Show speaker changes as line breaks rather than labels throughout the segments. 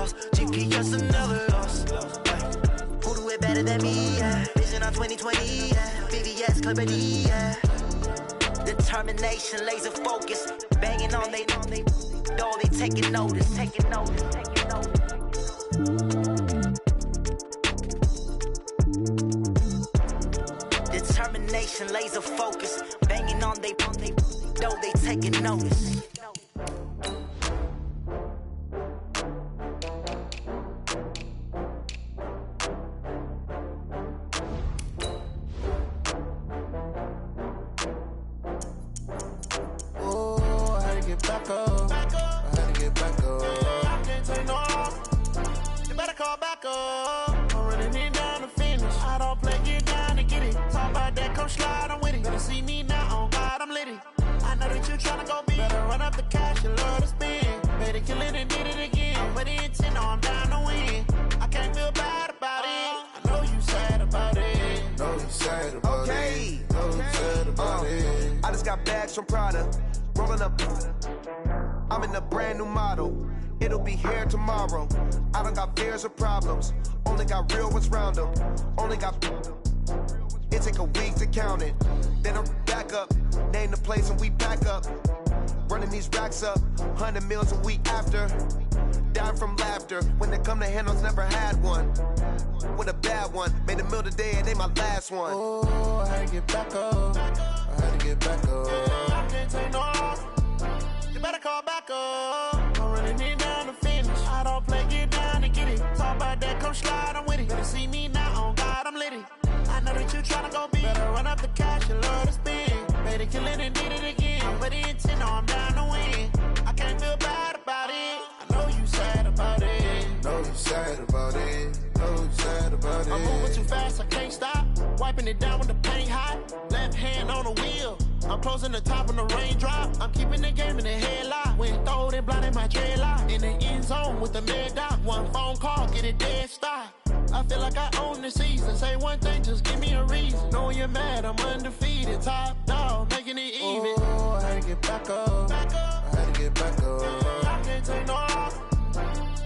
lost. GPS another loss. Who do it better than me? Yeah. Vision on 2020. Yeah. VVS, Clarity. Yeah. Determination, laser focus. Banging on they door, they taking notice. Determination, laser focus. Banging on they door, they taking notice.
Back up. I had to get back up. I can't take no loss. You better call back up. I'm running it down to finish. I don't play, get down to get it. Talk about that, come slide, I'm with it. Better see me now, on God, I'm litty. I know that you tryna go big. Better run up the cash, you love to spend. Better kill it and did it again. I'm with the intent, I'm down to win. I can't feel bad about it. I know you sad about it.
Know you sad about it. Know you sad about it. I just got bags from Prada. Rolling up, I'm in a brand new model. It'll be here tomorrow. I don't got fears or problems. Only got real ones round them. Only got. It take a week to count it. Then I'm back up. Name the place and we back up. Running these racks up. 100 meals a week after. Dying from laughter. When they come to handles, never had one. With a bad one. Made a meal today and they my last one.
Oh, I had to get back up. I had to get back up. I can't take no loss. You better call back up. I'm running it down to finish. I don't play, get down to get it. Talk about that, come slide, I'm with it. Better see me now, on God, I'm litty. I know that you tryna go big. Better run up the cash, you love to spend. Better kill it and did it again. I'm with the intent, I'm down to win. I can't feel bad about it. I know you sad about it.
Know you sad about it. Know you sad about it.
I'm moving too fast, I can't stop. Wiping it down with the paint hot. Left hand on the wheel. I'm closing the top on the raindrop. I'm keeping the game in the headlock. When throwed and blinded my dreadlock. In the end zone with the mad dot. One phone call, get it dead stop. I feel like I own the season. Say one thing, just give me a reason. Knowing you're mad, I'm undefeated. Top dog, making it even. Oh, I had to get back up. I had to get back up. I can't take no loss.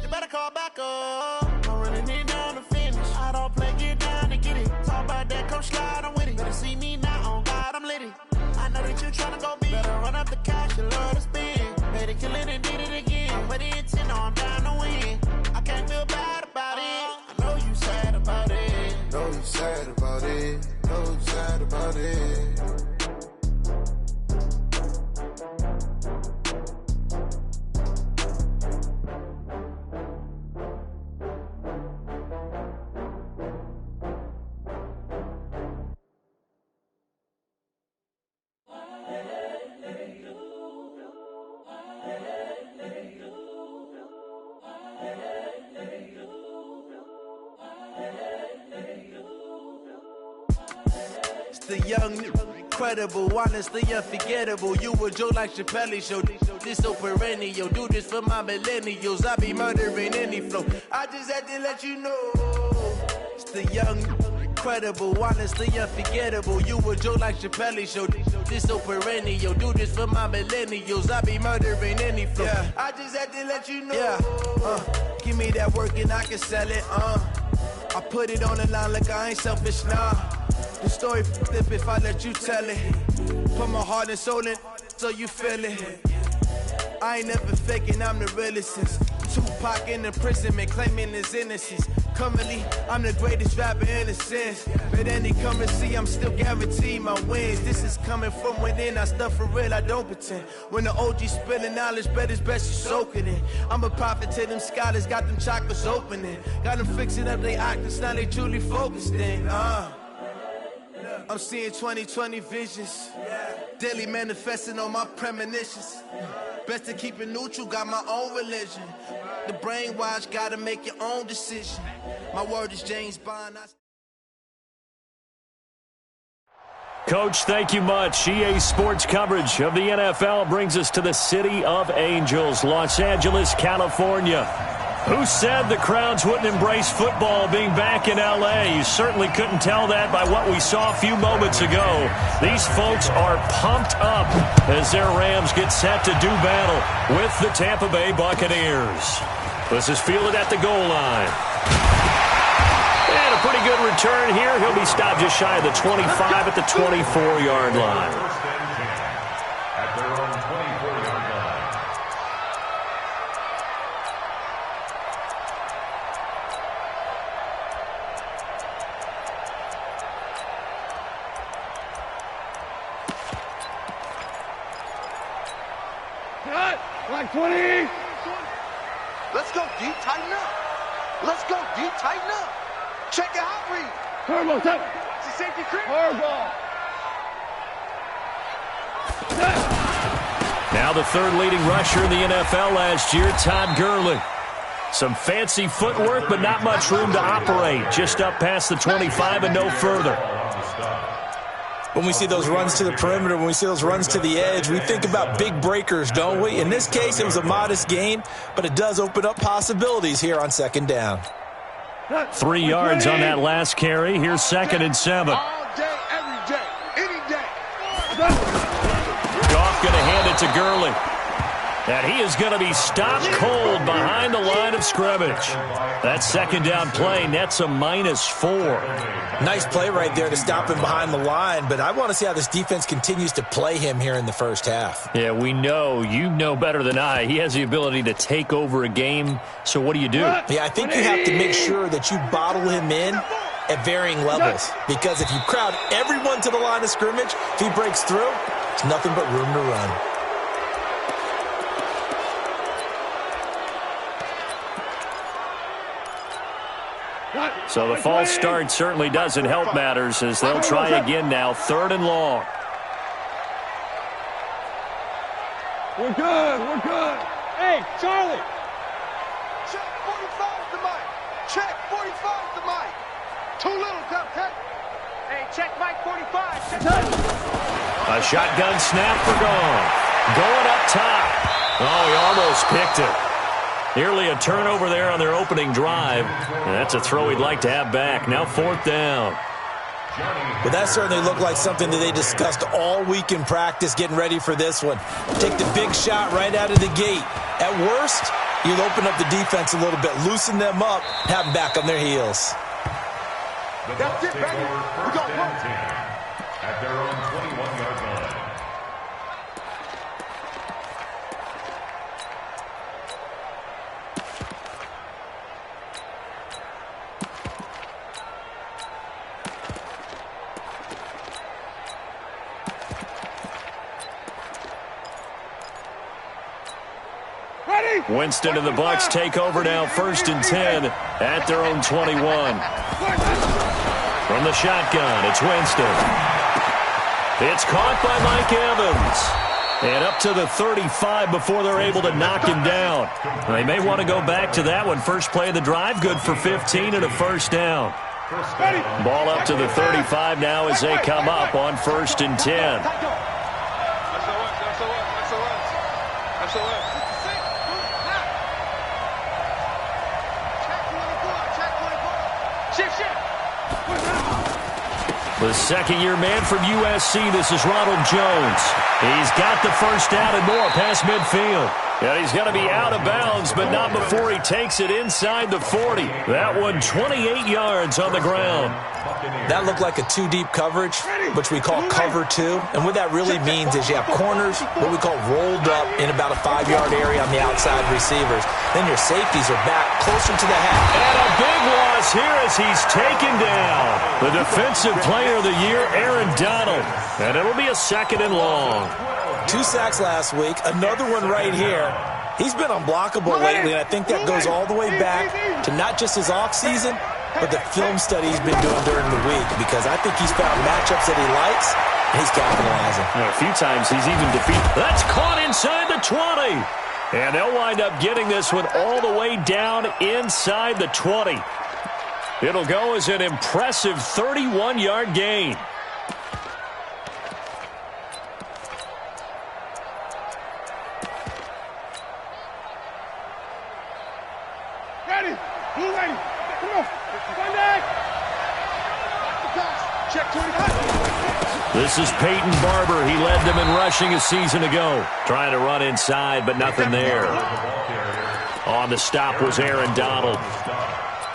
You better call back up. I'm running it down to finish. I don't play, get down to get it. Talk about that, come slide, I'm with it. Better see me now, on God, I'm litty. I know that you tryna go big. Better run up the cash, you love to spend. Better kill it and did it again. I'm with the intent, I'm down to win. I can't feel bad about it. I know you sad about it.
Know you sad about it. Know you sad about it.
The young, incredible, honestly unforgettable. You a Joe like Chappelle show. This so perennial. Do this for my millennials. I be murdering any flow. I just had to let you know. It's the young, incredible, honestly unforgettable. You a Joe like Chappelle show. This so perennial. Do this for my millennials. I be murdering any flow. Yeah. I just had to let you know. Yeah. Give me that work and I can sell it. I put it on the line like I ain't selfish, nah. The story flip if I let you tell it. Put my heart and soul in so you feel it. I ain't never faking, I'm the realest since Tupac in imprisonment, claiming his innocence. Currently, I'm the greatest rapper in a sense. But any currency, I'm still guaranteed my wins. This is coming from within, I stuff for real, I don't pretend. When the OG spilling knowledge, bet it's best you soak it in. I'm a prophet to them scholars, got them chakras opening. Got them fixing up they octaves, now they truly focused in. I'm seeing 2020 visions. Daily manifesting on my premonitions. Best to keep it neutral, got my own religion. The brainwash, gotta make your own decision. My word is James Bond.
Coach, thank you much. EA Sports coverage of the NFL brings us to the City of Angels, Los Angeles, California. Who said the crowds wouldn't embrace football being back in L.A.? You certainly couldn't tell that by what we saw a few moments ago. These folks are pumped up as their Rams get set to do battle with the Tampa Bay Buccaneers. This is fielded at the goal line. And a pretty good return here. He'll be stopped just shy of the 25 at the 24-yard line.
Like 20.
Let's go, D. Tighten up. Let's go, D. Tighten up. Check it out, read.
Turbo, set.
Watch the safety creep.
Turbo.
Now the third leading rusher in the NFL last year, Todd Gurley. Some fancy footwork, but not much room to operate. Just up past the 25 and no further.
When we see those runs to the perimeter, when we see those runs to the edge, we think about big breakers, don't we? In this case, it was a modest gain, but it does open up possibilities here on second down.
3 yards on that last carry. Here's 2nd and 7.
All day, every day, any day.
Goff going to hand it to Gurley. And he is going to be stopped cold behind the line of scrimmage. That second down play nets a -4.
Nice play right there to stop him behind the line, but I want to see how this defense continues to play him here in the first half.
Yeah, we know. You know better than I. He has the ability to take over a game, so what do you do?
Yeah, I think you have to make sure that you bottle him in at varying levels, because if you crowd everyone to the line of scrimmage, if he breaks through, it's nothing but room to run.
So the false start certainly doesn't help matters as they'll try again now, 3rd and long.
We're good. We're good. Hey, Charlie.
Check 45 to Mike. Check 45 to Mike. Too little, Captain. Hey, check Mike 45. Check
A shotgun snap for Goff. Going up top. Oh, he almost picked it. Nearly a turnover there on their opening drive. And that's a throw he'd like to have back. Now 4th down.
But that certainly looked like something that they discussed all week in practice getting ready for this one. Take the big shot right out of the gate. At worst, you'll open up the defense a little bit, loosen them up, have them back on their heels.
That's it, baby. We got one.
At their own 21-yard line.
Winston and the Bucs take over now, 1st and 10 at their own 21. From the shotgun, it's Winston. It's caught by Mike Evans. And up to the 35 before they're able to knock him down. They may want to go back to that one. First play of the drive, good for 15 and a 1st down. Ball up to the 35 now as they come up on 1st and 10. The second-year man from USC, this is Ronald Jones. He's got the first down and more past midfield. And he's going to be out of bounds, but not before he takes it inside the 40. That one 28 yards on the ground.
That looked like a two-deep coverage, which we call cover two. And what that really means is you have corners, what we call rolled up in about a 5-yard area on the outside receivers. Then your safeties are back closer to the half.
And a big loss here as he's taken down. The defensive player of the year, Aaron Donald. And it'll be a 2nd and long.
2 sacks last week, another one right here. He's been unblockable lately, and I think that goes all the way back to not just his offseason, but the film study he's been doing during the week, because I think he's found matchups that he likes, and he's capitalizing.
A few times he's even defeated. That's caught inside the 20. And they'll wind up getting this one all the way down inside the 20. It'll go as an impressive 31-yard gain. This is Peyton Barber. He led them in rushing a season ago. Trying to run inside, but nothing there. On the stop was Aaron Donald.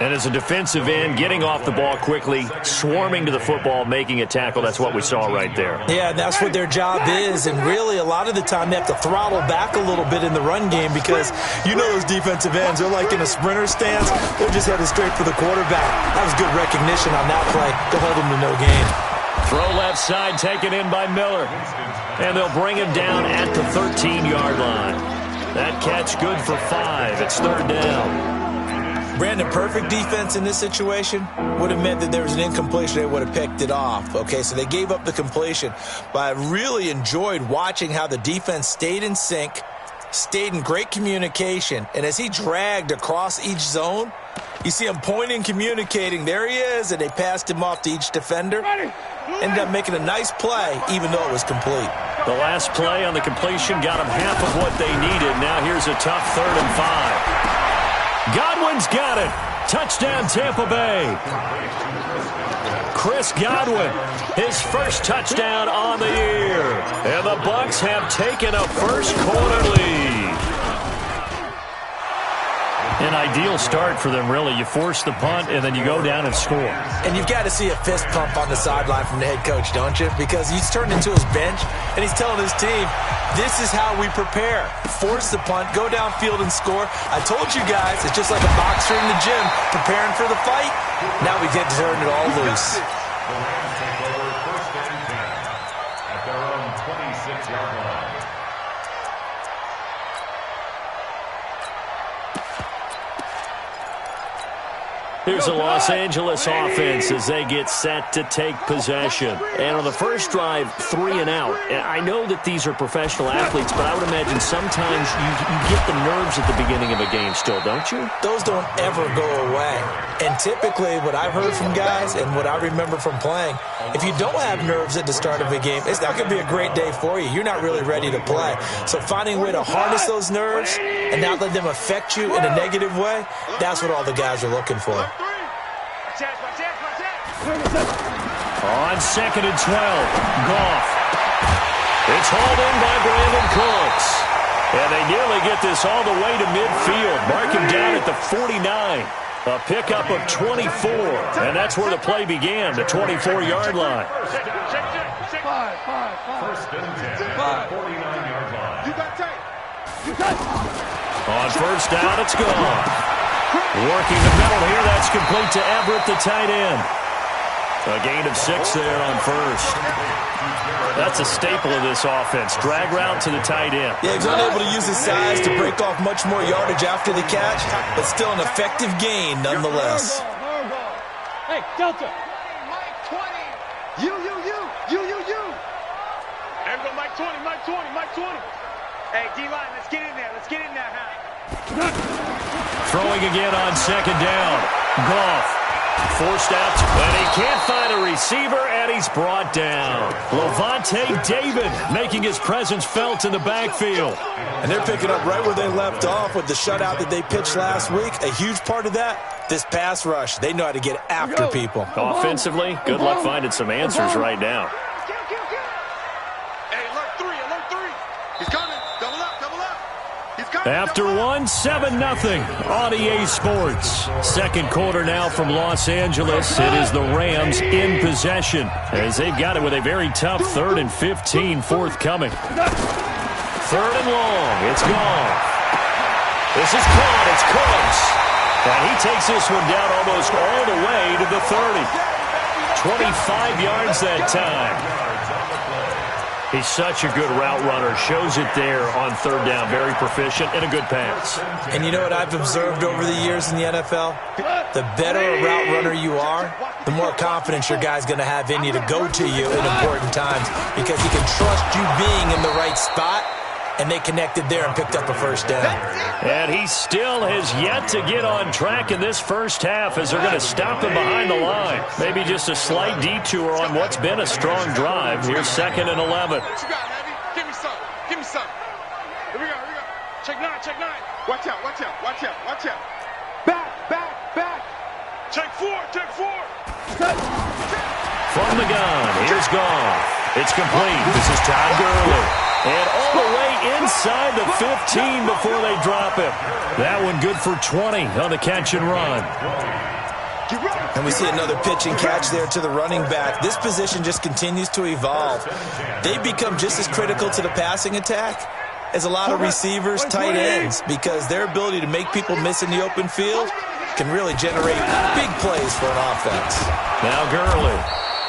And as a defensive end, getting off the ball quickly, swarming to the football, making a tackle, that's what we saw right there.
Yeah, and that's what their job is. And really, a lot of the time, they have to throttle back a little bit in the run game because you know those defensive ends, they're like in a sprinter stance. They're just headed straight for the quarterback. That was good recognition on that play to hold them to no gain.
Throw left side, taken in by Miller. And they'll bring him down at the 13-yard line. That catch good for 5. It's 3rd down.
Brandon, perfect defense in this situation would have meant that there was an incompletion. They would have picked it off. Okay, so they gave up the completion. But I really enjoyed watching how the defense stayed in sync, stayed in great communication. And as he dragged across each zone, you see him pointing, communicating. There he is, and they passed him off to each defender. Ended up making a nice play, even though it was complete.
The last play on the completion got them half of what they needed. Now here's a tough 3rd and 5. Godwin's got it. Touchdown, Tampa Bay. Chris Godwin, his first touchdown on the year. And the Bucs have taken a first-quarter lead. An ideal start for them, really. You force the punt, and then you go down and score.
And you've got to see a fist pump on the sideline from the head coach, don't you? Because he's turned into his bench, and he's telling his team, this is how we prepare. Force the punt, go downfield and score. I told you guys, it's just like a boxer in the gym preparing for the fight. Now we get to turn it all loose.
The Rams take over 1st and 10 at their own 26-yard line.
Here's the Los Angeles offense as they get set to take possession. And on the first drive, 3 and out. And I know that these are professional athletes, but I would imagine sometimes you get the nerves at the beginning of a game still, don't you?
Those don't ever go away. And typically what I've heard from guys and what I remember from playing, if you don't have nerves at the start of a game, it's not going to be a great day for you. You're not really ready to play. So finding a way to harness those nerves and not let them affect you in a negative way, that's what all the guys are looking for.
On 2nd and 12, Goff. It's hauled in by Brandon Cooks. And they nearly get this all the way to midfield. Mark him down at the 49. A pickup of 24. And that's where the play began, the 24-yard line.
1st and 10 at the 49-yard line.
On 1st down, it's gone. Working the middle here, that's complete to Everett, the tight end. A gain of 6 there on 1st. That's a staple of this offense. Drag route to the tight end.
Yeah, he's unable to use his size to break off much more yardage after the catch, but still an effective gain nonetheless.
Hey, Delta.
Mike 20. You.
There we go, Mike 20. Hey, D-line, let's get in there.
Throwing again on 2nd down. Goff. Forced out, and he can't find a receiver, and he's brought down. Levante David making his presence felt in the backfield.
And they're picking up right where they left off with the shutout that they pitched last week. A huge part of that, this pass rush. They know how to get after people.
Offensively, good luck finding some answers right now.
Hey, alert 3. He's coming. Double up.
After 1, 7-0 on EA Sports. 2nd quarter now from Los Angeles. It is the Rams in possession as they've got it with a very tough 3rd and 15 forthcoming. 3rd and long. It's gone. This is caught. It's Cooks. And he takes this one down almost all the way to the 30. 25 yards that time. He's such a good route runner. Shows it there on 3rd down. Very proficient and a good pass.
And you know what I've observed over the years in the NFL? The better a route runner you are, the more confidence your guy's going to have in you to go to you in important times because he can trust you being in the right spot. And they connected there and picked up a 1st down.
And he still has yet to get on track in this first half as they're going to stop him behind the line. Maybe just a slight detour on what's been a strong drive. Here's 2nd and 11.
What you got, Abby? Give me some. Here we go. Check 9. Watch out. Back. Check 4.
From the gun, here's Goff. It's complete. This is Todd Gurley. And all the way inside the 15 before they drop him. That one good for 20 on the catch and run.
And we see another pitch and catch there to the running back. This position just continues to evolve. They become just as critical to the passing attack as a lot of receivers, tight ends, because their ability to make people miss in the open field can really generate big plays for an offense.
Now Gurley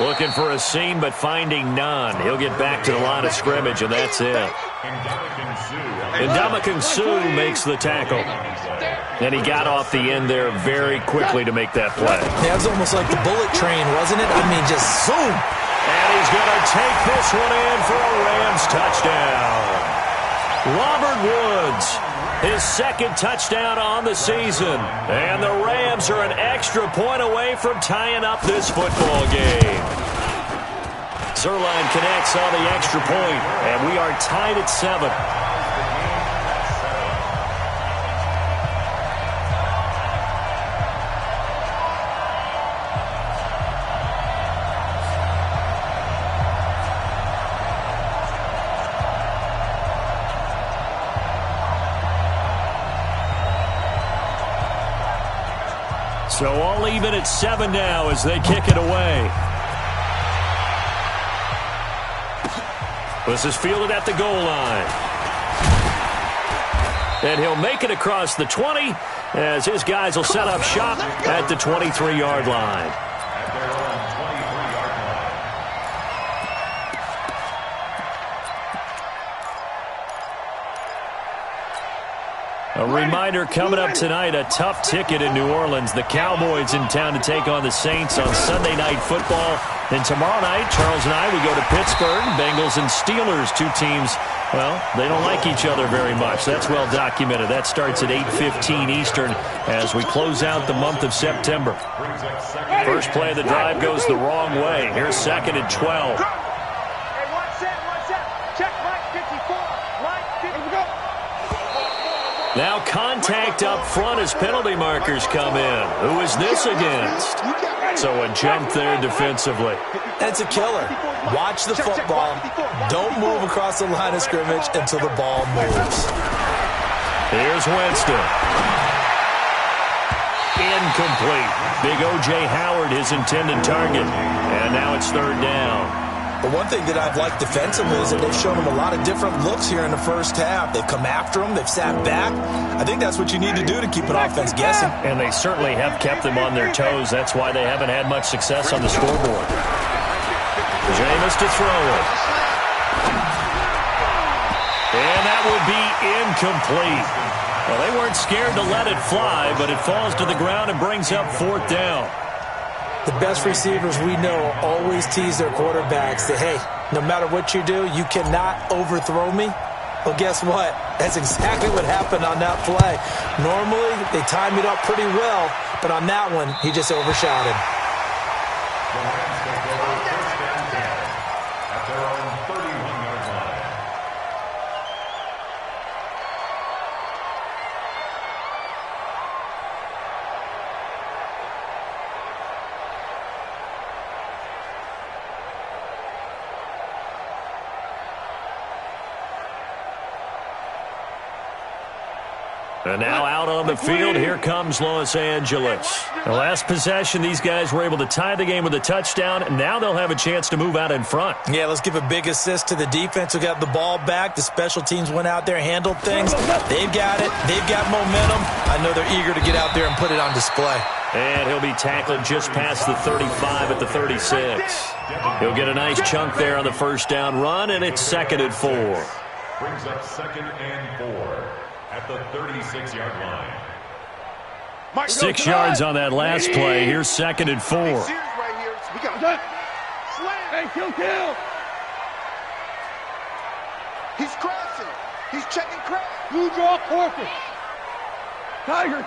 looking for a seam, but finding none. He'll get back to the line of scrimmage, and that's it. Ndamukong Suh makes the tackle. And he got off the end there very quickly to make that play.
Yeah, it was almost like the bullet train, wasn't it? I mean, just zoom.
And he's going to take this one in for a Rams touchdown. Robert Woods, his second touchdown on the season. And the Rams are an extra point away from tying up this football game. Zerline connects on the extra point, and we are tied at 7. So all even at 7 now as they kick it away. This is fielded at the goal line. And he'll make it across the 20 as his guys will set up shop at the 23-yard line. A reminder coming up tonight, a tough ticket in New Orleans. The Cowboys in town to take on the Saints on Sunday Night Football. And tomorrow night, Charles and I, we go to Pittsburgh. Bengals and Steelers, two teams, well, they don't like each other very much. That's well documented. That starts at 8:15 Eastern as we close out the month of September. First play of the drive goes the wrong way. Here's 2nd and 12. Now contact up front as penalty markers come in. Who is this against? So a jump there defensively.
It's a killer. Watch the football. Don't move across the line of scrimmage until the ball moves.
Here's Winston. Incomplete. Big O.J. Howard, his intended target. And now it's 3rd down.
But one thing that I've liked defensively is that they've shown them a lot of different looks here in the first half. They've come after them. They've sat back. I think that's what you need to do to keep an offense guessing.
And they certainly have kept them on their toes. That's why they haven't had much success on the scoreboard. Jameis to throw it. And that will be incomplete. Well, they weren't scared to let it fly, but it falls to the ground and brings up 4th down.
The best receivers we know always tease their quarterbacks that, hey, no matter what you do, you cannot overthrow me. Well, guess what? That's exactly what happened on that play. Normally, they time it up pretty well, but on that one, he just overshot him.
At their own 31-yard line.
And now out on the field, here comes Los Angeles. The last possession, these guys were able to tie the game with a touchdown, and now they'll have a chance to move out in front.
Yeah, let's give a big assist to the defense who got the ball back. The special teams went out there, handled things. They've got it. They've got momentum. I know they're eager to get out there and put it on display.
And he'll be tackled just past the 35 at the 36. He'll get a nice chunk there on the first down run, and it's 2nd and 4.
Brings up 2nd and 4 at the 36-yard line.
6 yards on that last play. Here's 2nd and 4.
Hey, kill.
He's crossing. He's checking crack.
Blue draw porker. Tiger.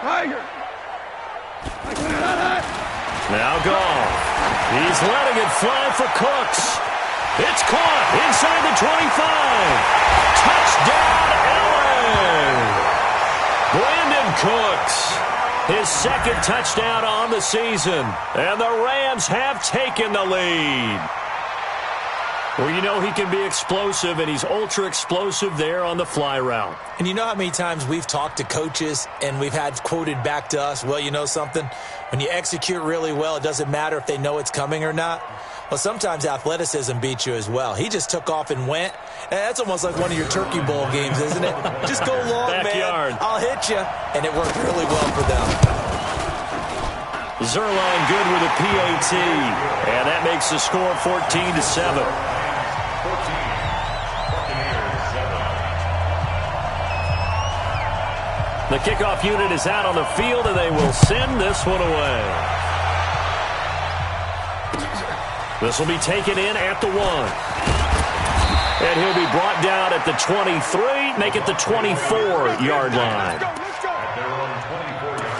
Now gone. He's letting it fly for Cooks. It's caught inside the 25. Touchdown, LA. Brandon Cooks. His 2nd touchdown on the season. And the Rams have taken the lead. Well, you know he can be explosive, and he's ultra-explosive there on the fly route.
And you know how many times we've talked to coaches and we've had quoted back to us, well, you know something? When you execute really well, it doesn't matter if they know it's coming or not. Well, sometimes athleticism beats you as well. He just took off and went. And that's almost like one of your Turkey Bowl games, isn't it? Just go long,
Backyard.
man. I'll hit you. And it worked really well for them.
Zerline good with a PAT. And that makes the score 14-7. The kickoff unit is out on the field, and they will send this one away. This will be taken in at the 1. And he'll be brought down at the 23, make it the 24-yard line.
At their own 24-yard line.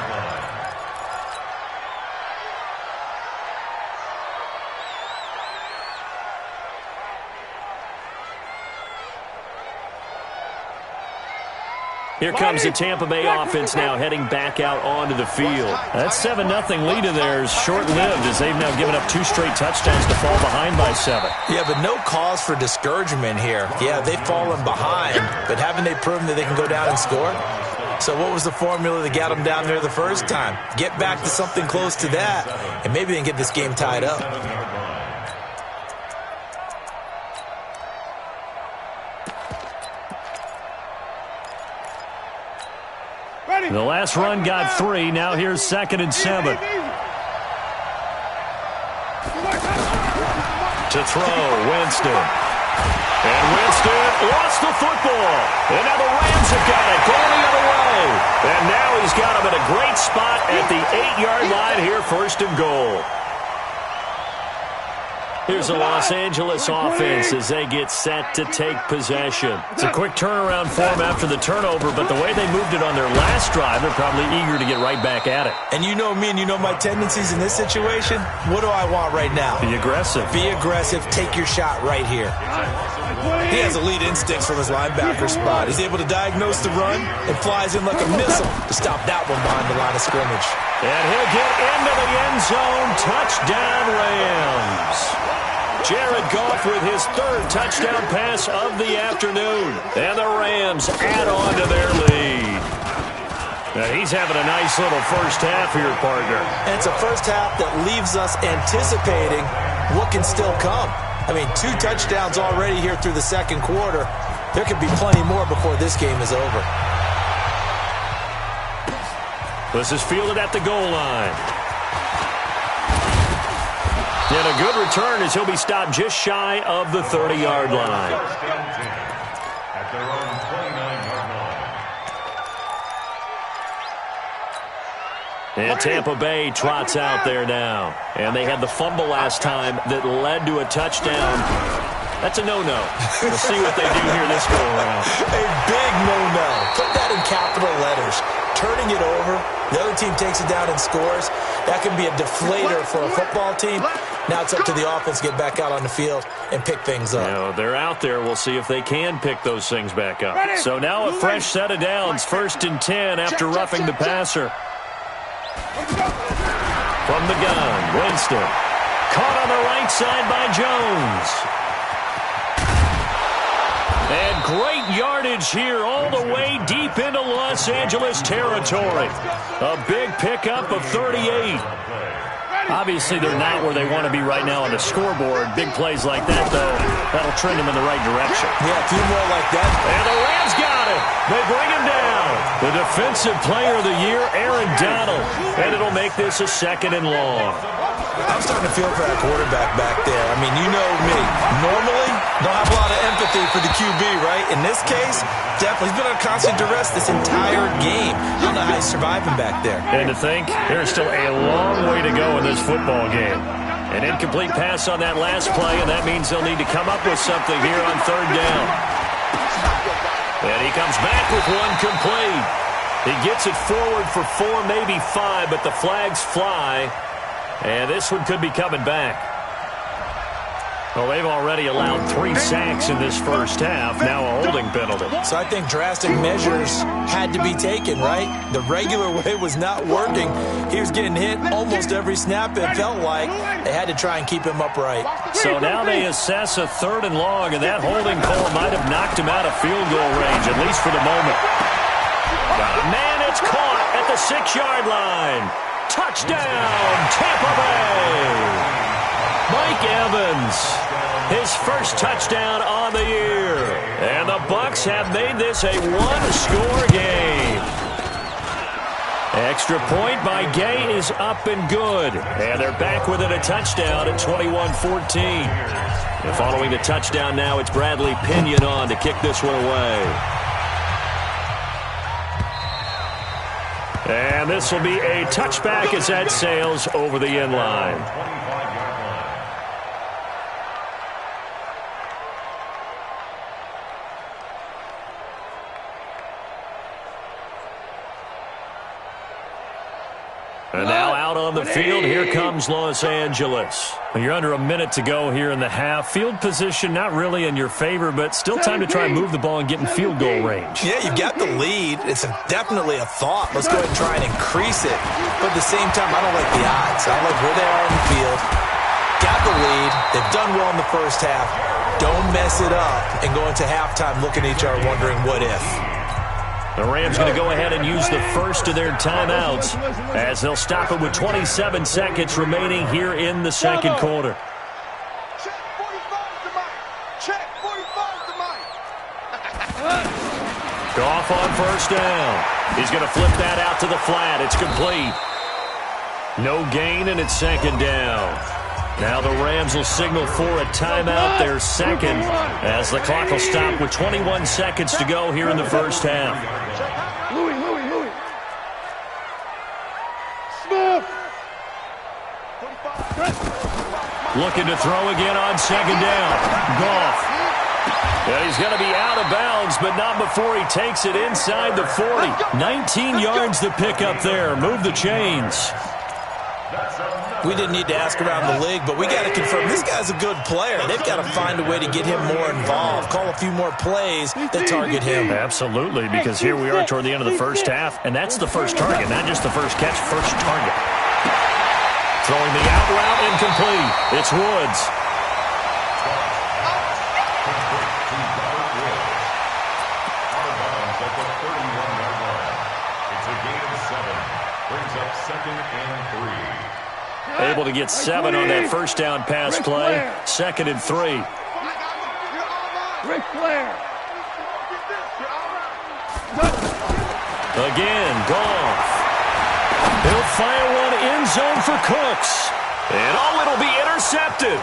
Here comes the Tampa Bay offense now heading back out onto the field. That 7-0 lead of theirs short-lived as they've now given up 2 straight touchdowns to fall behind by 7.
Yeah, but no cause for discouragement here. Yeah, they've fallen behind, but haven't they proven that they can go down and score? So what was the formula that got them down there the first time? Get back to something close to that, and maybe they can get this game tied up.
The last run got 3. Now here's 2nd and 7. To throw, Winston. And Winston lost the football. And now the Rams have got it going the other way. And now he's got him in a great spot at the 8-yard line here, 1st and goal. Here's the Los Angeles offense as they get set to take possession. It's a quick turnaround for them after the turnover, but the way they moved it on their last drive, they're probably eager to get right back at it.
And you know me and you know my tendencies in this situation. What do I want right now?
Be aggressive.
Be aggressive. Take your shot right here. He has elite instincts from his linebacker spot. He's able to diagnose the run and flies in like a missile to stop that one behind the line of scrimmage.
And he'll get into the end zone. Touchdown, Rams. Jared Goff with his 3rd touchdown pass of the afternoon. And the Rams add on to their lead. Now he's having a nice little first half here, partner.
And it's a first half that leaves us anticipating what can still come. I mean, 2 touchdowns already here through the second quarter. There could be plenty more before this game is over.
This is fielded at the goal line. And a good return as he'll be stopped just shy of the 30-yard line.
At their own 29-yard line.
And Tampa Bay trots out there now. And they had the fumble last time that led to a touchdown. That's a no-no. We'll see what they do here this go around.
A big no-no. Put that in capital letters. Turning it over, the other team takes it down and scores. That can be a deflator for a football team. Now it's up to the offense to get back out on the field and pick things up.
You know, they're out there. We'll see if they can pick those things back up. So now a fresh set of downs, 1st and 10 after roughing the passer. From the gun, Winston. Caught on the right side by Jones. And great yardage here all the way deep into Los Angeles territory. A big pickup of 38. Obviously, they're not where they want to be right now on the scoreboard. Big plays like that, though, that'll trend them in the right direction.
Yeah, a few more like that.
And the Rams got it. They bring him down. The defensive player of the year, Aaron Donald. And it'll make this a 2nd and long.
I'm starting to feel for that quarterback back there. I mean, you know me. Normally, don't have a lot of empathy for the QB, right? In this case, definitely. He's been on constant duress this entire game. I don't know how he's surviving back there.
And to think, there's still a long way to go in this football game. An incomplete pass on that last play, and that means they'll need to come up with something here on 3rd down. And he comes back with one complete. He gets it forward for 4, maybe 5, but the flags fly. And this one could be coming back. Well, they've already allowed 3 sacks in this first half, now a holding penalty.
So I think drastic measures had to be taken, right? The regular way was not working. He was getting hit almost every snap, it felt like. They had to try and keep him upright.
So now they assess a 3rd and long, and that holding call might have knocked him out of field goal range, at least for the moment. Man, it's caught at the 6-yard line. Touchdown, Tampa Bay! Mike Evans, his first touchdown on the year. And the Bucs have made this a 1-score game. Extra point by Gay is up and good. And they're back within a touchdown at 21-14. And following the touchdown now, it's Bradley Pinion on to kick this one away. And this will be a touchback as that sails over the end line. And now out on the field, here comes Los Angeles. You're under a minute to go here in the half. Field position not really in your favor, but still time to try and move the ball and get in field goal range.
Yeah, you've got the lead. It's definitely a thought. Let's go ahead and try and increase it. But at the same time, I don't like the odds. I like where they are on the field. Got the lead. They've done well in the first half. Don't mess it up and go into halftime looking at each other wondering what if.
The Rams going to go ahead and use the first of their timeouts as they'll stop it with 27 seconds remaining here in the second quarter.
Check 45 to Mike. Check 45 to Mike.
Goff on first down. He's going to flip that out to the flat. It's complete. No gain, and it's second down. Now the Rams will signal for a timeout, their second, as the clock will stop with 21 seconds to go here in the first half.
Louis. Smith.
Looking to throw again on second down. Goff. And he's going to be out of bounds, but not before he takes it inside the 40. 19 yards to pick up there. Move the chains.
We didn't need to ask around the league, but we got to confirm this guy's a good player. They've got to find a way to get him more involved, call a few more plays that target him.
Absolutely, because here we are toward the end of the first half, and that's the first target, not just the first catch, first target. Throwing the out route incomplete. It's Woods.
It's a gain of 7. Brings up 2nd and 3.
Able to get 7 on that first down pass play. 2nd and 3.
Ric Flair.
Again, Goff. He'll fire one end zone for Cooks. And it'll be intercepted.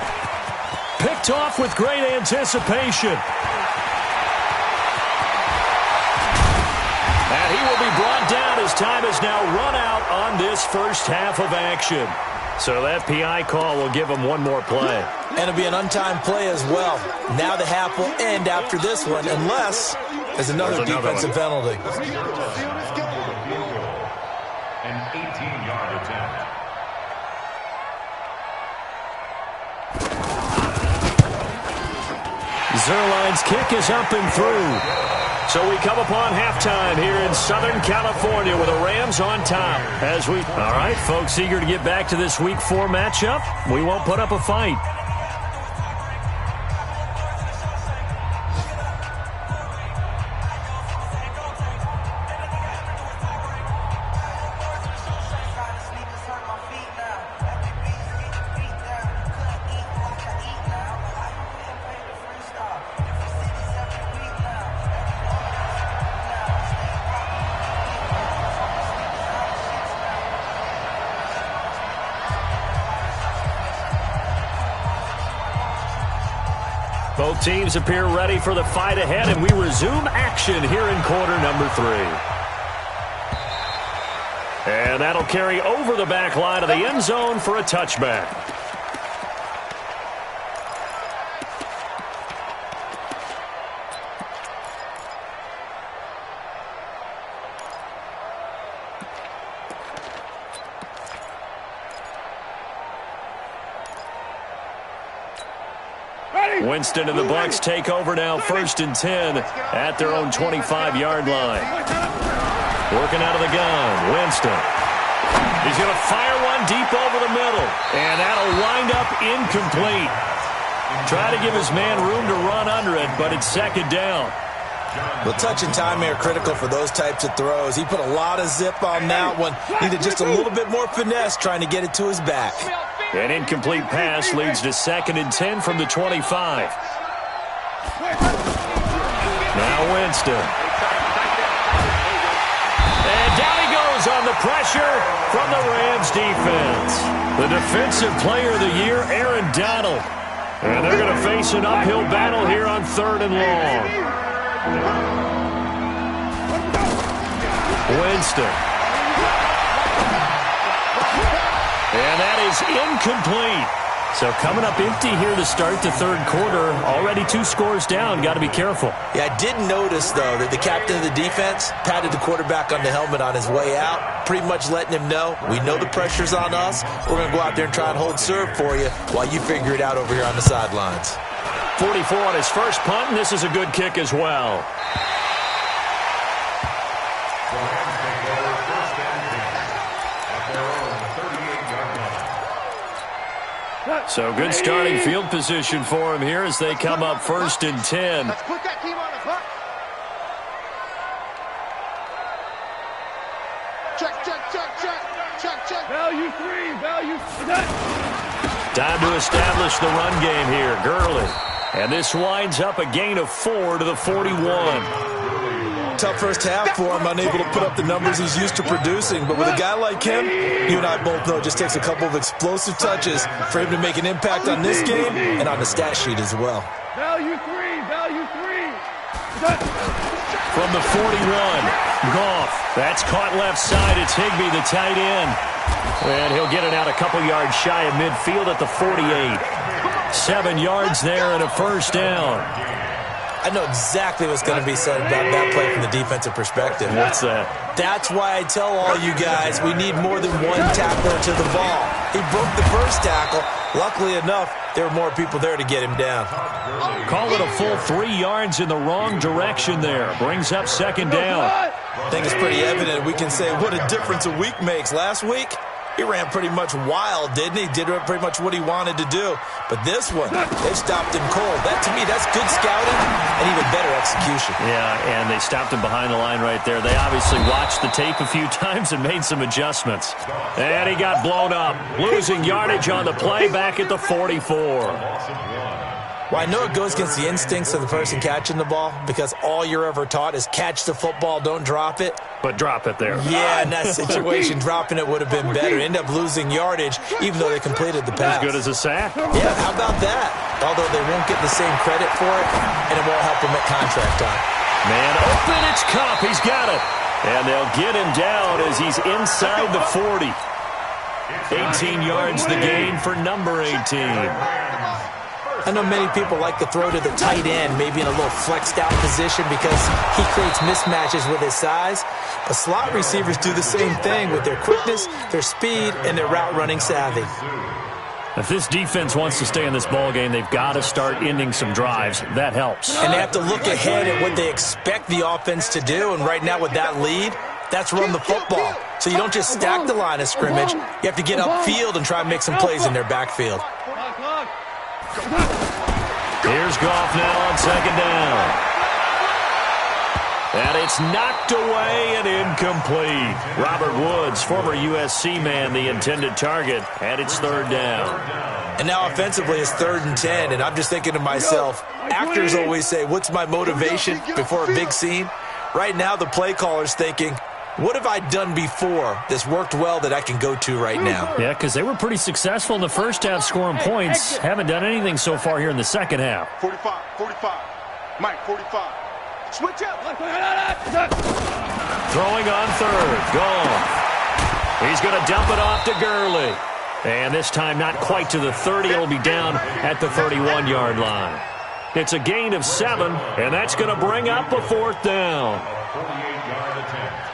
Picked off with great anticipation. And he will be brought down as time has now run out on this first half of action. So that PI call will give him one more play.
And it'll be an untimed play as well. Now the half will end after this one, unless there's another defensive penalty.
An 18-yard attempt.
Zerline's kick is up and through. So we come upon halftime here in Southern California with the Rams on top. All right, folks, eager to get back to this Week 4 matchup. We won't put up a fight. Both teams appear ready for the fight ahead, and we resume action here in quarter number 3. And that'll carry over the back line of the end zone for a touchback. Winston and the Bucs take over now, 1st and 10 at their own 25-yard line. Working out of the gun, Winston. He's going to fire one deep over the middle, and that'll wind up incomplete. Try to give his man room to run under it, but it's 2nd down.
Well, touch and time are critical for those types of throws. He put a lot of zip on that one. Needed just a little bit more finesse trying to get it to his back.
An incomplete pass leads to 2nd and 10 from the 25. Now Winston. And down he goes on the pressure from the Rams defense. The defensive player of the year, Aaron Donald. And they're going to face an uphill battle here on 3rd and long. Winston. And that is incomplete. So coming up empty here to start the 3rd quarter. Already 2 scores down. Got to be careful.
Yeah, I did notice, though, that the captain of the defense patted the quarterback on the helmet on his way out, pretty much letting him know, we know the pressure's on us. We're going to go out there and try and hold serve for you while you figure it out over here on the sidelines.
44 on his first punt, and this is a good kick as well. So good starting field position for him here as they come up 1st and 10.
Let's put that team on the clock. Check.
Value 3, value.
Time to establish the run game here. Gurley. And this winds up a gain of 4 to the 41.
Tough first half for him, unable to put up the numbers he's used to producing. But with a guy like him, you and I both know it just takes a couple of explosive touches for him to make an impact on this game and on the stat sheet as well.
Value 3, value 3.
From the 41, Goff. That's caught left side. It's Higbee, the tight end. And he'll get it out a couple yards shy of midfield at the 48. 7 yards there and a 1st down.
I know exactly what's going to be said about that play from the defensive perspective.
What's that?
That's why I tell all you guys we need more than one tackler to the ball. He broke the first tackle. Luckily enough, there were more people there to get him down.
Call it a full 3 yards in the wrong direction there. Brings up 2nd down.
I think it's pretty evident we can say what a difference a week makes. Last week, he ran pretty much wild, didn't he? Did pretty much what he wanted to do. But this one, they stopped him cold. That, to me, that's good scouting and even better execution.
Yeah, and they stopped him behind the line right there. They obviously watched the tape a few times and made some adjustments. And he got blown up, losing yardage on the play back at the 44.
Well, I know it goes against the instincts of the person catching the ball because all you're ever taught is catch the football, don't drop it.
But drop it there.
Yeah, in that situation, dropping it would have been better. End up losing yardage, even though they completed the pass.
As good as a sack.
Yeah, how about that? Although they won't get the same credit for it, and it won't help them at contract time.
Man open, it's Kupp. He's got it. And they'll get him down as he's inside the 40. 18 yards the gain for number 18.
I know many people like to throw to the tight end, maybe in a little flexed out position because he creates mismatches with his size. But slot receivers do the same thing with their quickness, their speed, and their route running savvy.
If this defense wants to stay in this ballgame, they've got to start ending some drives. That helps.
And they have to look ahead at what they expect the offense to do. And right now with that lead, that's run the football. So you don't just stack the line of scrimmage. You have to get upfield and try and make some plays in their backfield.
Here's Goff now on 2nd down. And it's knocked away and incomplete. Robert Woods, former USC man, the intended target, and it's 3rd down.
And now offensively it's 3rd and 10, and I'm just thinking to myself, actors always say, what's my motivation before a big scene? Right now the play caller's thinking, what have I done before that's worked well that I can go to right now?
Yeah, because they were pretty successful in the first half scoring points. Haven't done anything so far here in the second half.
45. Mike, 45. Switch up.
Throwing on 3rd. Goff. He's going to dump it off to Gurley. And this time not quite to the 30. It'll be down at the 31-yard line. It's a gain of 7, and that's going to bring up a 4th down.
48-yard attempt.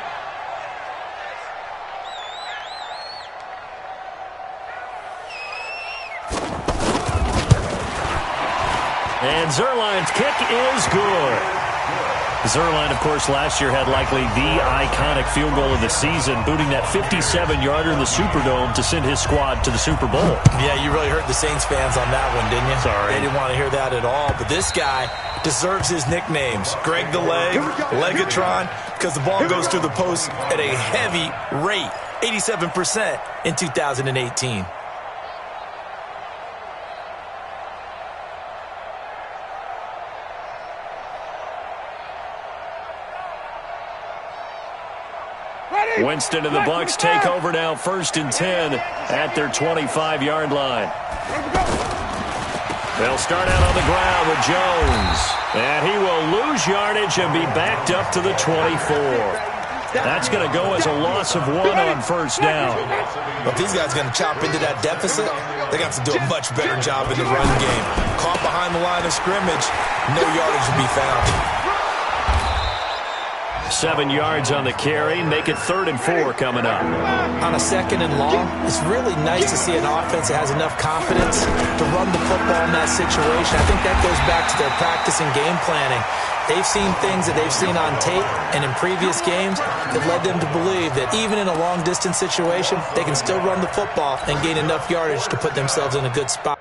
And Zuerlein's kick is good. Zuerlein, of course, last year had likely the iconic field goal of the season, booting that 57-yarder in the Superdome to send his squad to the Super Bowl.
Yeah, you really hurt the Saints fans on that one, didn't you?
Sorry.
They didn't want to hear that at all. But this guy deserves his nicknames. Greg the Leg, Legatron, because the ball goes through the post at a heavy rate, 87% in 2018.
Winston and the Bucs take over now, 1st and 10 at their 25-yard line. They'll start out on the ground with Jones. And he will lose yardage and be backed up to the 24. That's going to go as a loss of 1 on 1st down.
But these guys are going to chop into that deficit. They got to do a much better job in the run game. Caught behind the line of scrimmage, no yardage will be found.
7 yards on the carry. Make it 3rd and 4 coming up.
On a 2nd and long, it's really nice to see an offense that has enough confidence to run the football in that situation. I think that goes back to their practice and game planning. They've seen things that they've seen on tape and in previous games that led them to believe that even in a long-distance situation, they can still run the football and gain enough yardage to put themselves in a good spot.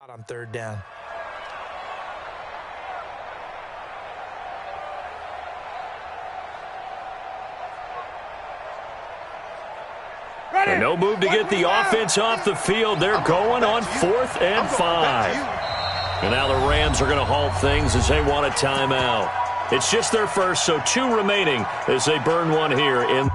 On 3rd down.
And no move to get the offense off the field. They're going on 4th and 5. And now the Rams are going to halt things as they want a timeout. It's just their first, so 2 remaining as they burn one here in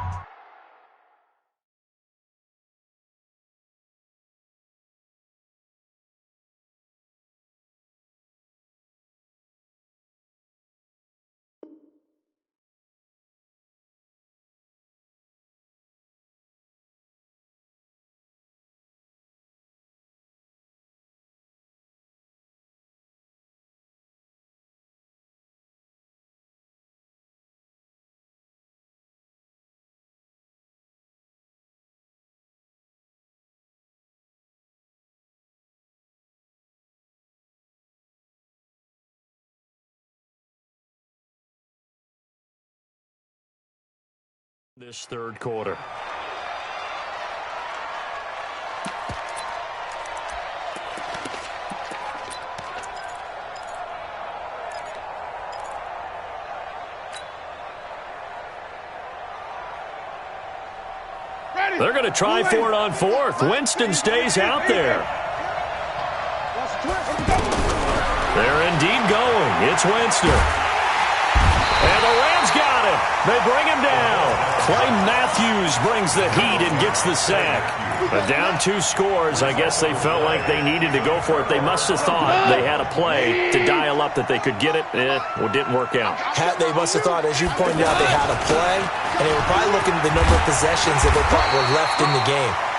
this 3rd quarter. They're going to try for it on 4th. Winston stays out there. They're indeed going. It's Winston. And the Rams got him. They bring him down. Clay Matthews brings the heat and gets the sack. But down 2 scores, I guess they felt like they needed to go for it. They must have thought they had a play to dial up that they could get it. Well, it didn't work out.
They must have thought, as you pointed out, they had a play, and they were probably looking at the number of possessions that they thought were left in the game.